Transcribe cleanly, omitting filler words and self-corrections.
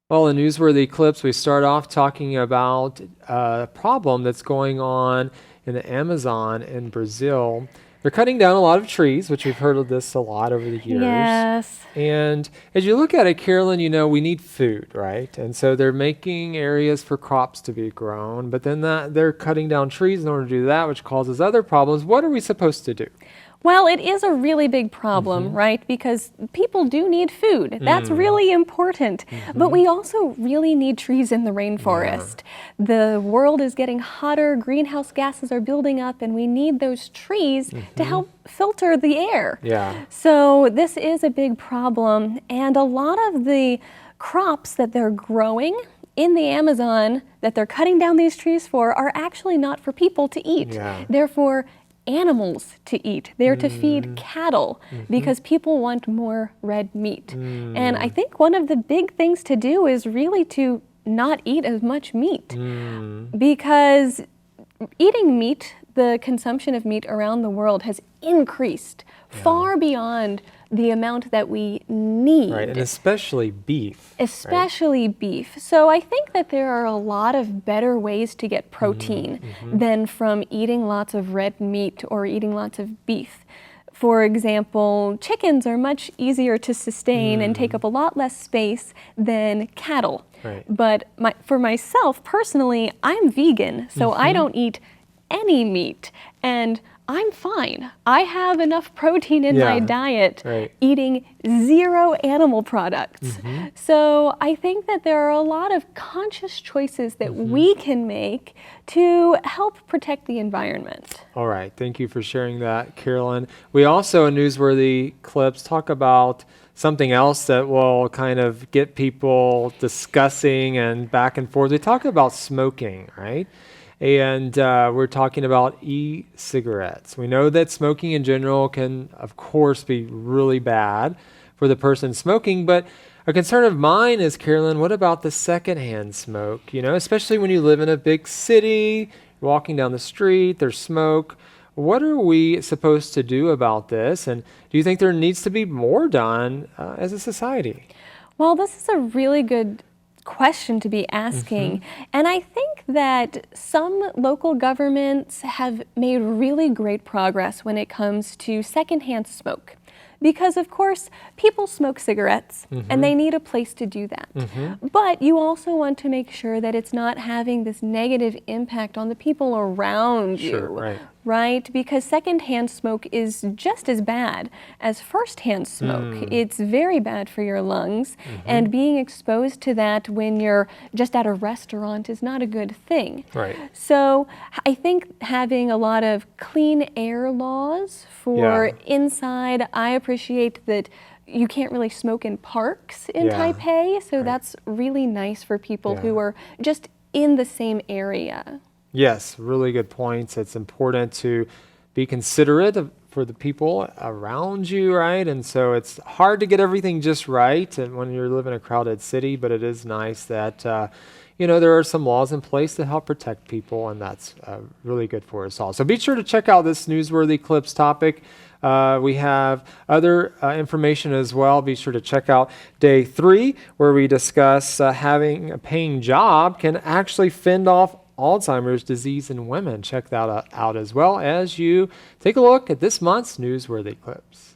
Well, in Newsworthy Clips, we start off talking about a problem that's going on in the Amazon in Brazil. They're cutting down a lot of trees, which we've heard of this a lot over the years. Yes. And as you look at it, Carolyn, we need food, right? And so they're making areas for crops to be grown, but then they're cutting down trees in order to do that, which causes other problems. What are we supposed to do? Well, it is a really big problem, right? Because people do need food. That's really important. But we also really need trees in the rainforest. The world is getting hotter, greenhouse gases are building up, and we need those trees to help filter the air. Yeah. So this is a big problem, and a lot of the crops that they're growing in the Amazon that they're cutting down these trees for are actually not for people to eat. Yeah. They're for animals to eat. They're to feed cattle because people want more red meat. And I think one of the big things to do is really to not eat as much meat because eating meat, the consumption of meat around the world has increased far beyond the amount that we need. Right, and especially beef. Especially beef. So I think that there are a lot of better ways to get protein than from eating lots of red meat or eating lots of beef. For example, chickens are much easier to sustain and take up a lot less space than cattle. Right. But for myself, personally, I'm vegan, so I don't eat any meat. And I'm fine. I have enough protein in my diet eating 0 animal products. So I think that there are a lot of conscious choices that we can make to help protect the environment. All right. Thank you for sharing that, Carolyn. We also, in Newsworthy Clips, talk about something else that will kind of get people discussing and back and forth. We talk about smoking, right? And we're talking about e-cigarettes. We know that smoking in general can, of course, be really bad for the person smoking, but a concern of mine is, Carolyn, what about the secondhand smoke? Especially when you live in a big city, you're walking down the street, there's smoke. What are we supposed to do about this? And do you think there needs to be more done as a society? Well, this is a really good question to be asking. And I think that some local governments have made really great progress when it comes to secondhand smoke. Because of course, people smoke cigarettes and they need a place to do that. But you also want to make sure that it's not having this negative impact on the people around you. Right? Because secondhand smoke is just as bad as firsthand smoke. It's very bad for your lungs, and being exposed to that when you're just at a restaurant is not a good thing. Right. So I think having a lot of clean air laws for inside, I appreciate that you can't really smoke in parks in Taipei, so that's really nice for people who are just in the same area. Yes, really good points. It's important to be considerate for the people around you, right? And so it's hard to get everything just right and when you live in a crowded city, but it is nice that, there are some laws in place to help protect people, and that's really good for us all. So be sure to check out this Newsworthy Clips topic. We have other information as well. Be sure to check out day 3, where we discuss having a paying job can actually fend off Alzheimer's disease in women. Check that out as well as you take a look at this month's Newsworthy Clips.